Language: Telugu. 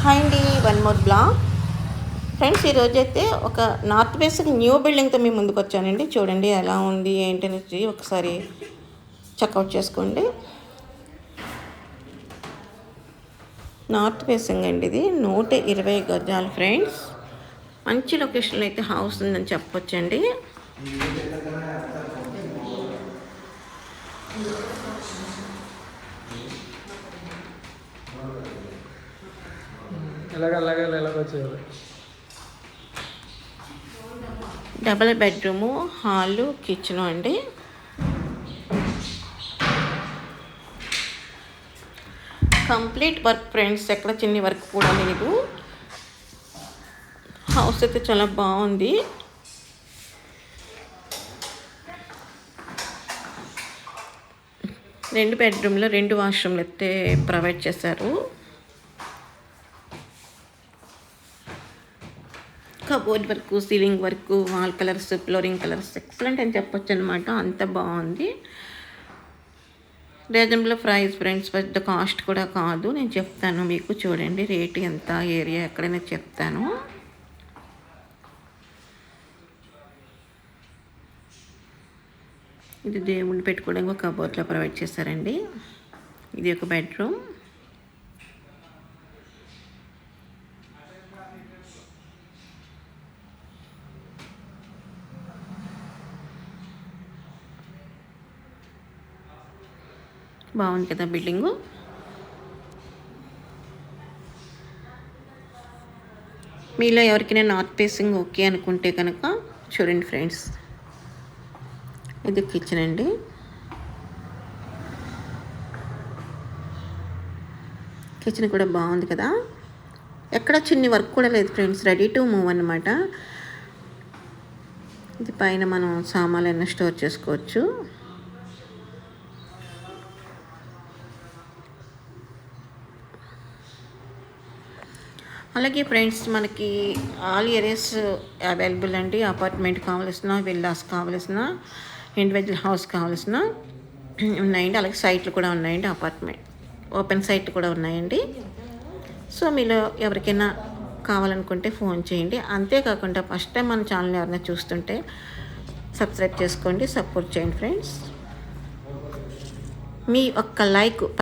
హాయ్ అండి, వన్ మోర్ బ్లాగ్. ఫ్రెండ్స్, ఈరోజైతే ఒక నార్త్ ఫేసింగ్ న్యూ బిల్డింగ్తో మీ ముందుకు వచ్చానండి. చూడండి ఎలా ఉంది ఏంటనేది ఒకసారి చెక్అవుట్ చేసుకోండి. నార్త్ ఫేసింగ్ అండి, ఇది 120 గజాలు. ఫ్రెండ్స్, మంచి లొకేషన్లో అయితే హౌస్ ఉందని చెప్పొచ్చండి. డబల్ బెడ్రూము, హాలు, కిచెను అండి. కంప్లీట్ వర్క్ ఫ్రెండ్స్, ఎక్కడ చిన్న వర్క్ కూడా లేదు. హౌస్ అయితే చాలా బాగుంది. రెండు బెడ్రూమ్లో 2 వాష్రూమ్లు అయితే ప్రొవైడ్ చేశారు. Cupboard work, ceiling work, wall colours, flooring colours excellent అని చెప్పొచ్చు అనమాట. అంత బాగుంది. రీజనబుల్ ప్రైస్ ఫ్రెండ్స్, పెద్ద కాస్ట్ కూడా కాదు. నేను చెప్తాను మీకు, చూడండి రేటు ఎంత, ఏరియా ఎక్కడైనా చెప్తాను. ఇది దేవుడిని పెట్టుకోవడానికి ఒక కబోర్డ్లో ప్రొవైడ్ చేశారండి. ఇది ఒక బెడ్రూమ్. బాగుంది కదా బిల్డింగు. మీలో ఎవరికైనా నార్త్ ఫేసింగ్ ఓకే అనుకుంటే కనుక చూడండి ఫ్రెండ్స్. ఇది కిచెన్ అండి. కిచెన్ కూడా బాగుంది కదా. ఎక్కడ చిన్ని వర్క్ కూడా లేదు ఫ్రెండ్స్, రెడీ టు మూవ్ అన్నమాట. ఇది పైన మనం సామాన్లైనా స్టోర్ చేసుకోవచ్చు. అలాగే ఫ్రెండ్స్, మనకి ఆల్ ఏరియాస్ అవైలబుల్ అండి. అపార్ట్మెంట్ కావాల్సిన, విల్లాస్ కావాల్సిన, ఇండివిజువల్ హౌస్ కావాల్సిన ఉన్నాయండి. అలాగే సైట్లు కూడా ఉన్నాయండి. అపార్ట్మెంట్ ఓపెన్ సైట్ కూడా ఉన్నాయండి. సో మీలో ఎవరికైనా కావాలనుకుంటే ఫోన్ చేయండి. అంతేకాకుండా ఫస్ట్ టైం మన ఛానల్ ఎవరైనా చూస్తుంటే సబ్స్క్రైబ్ చేసుకోండి, సపోర్ట్ చేయండి ఫ్రెండ్స్. మీ ఒక్క లైక్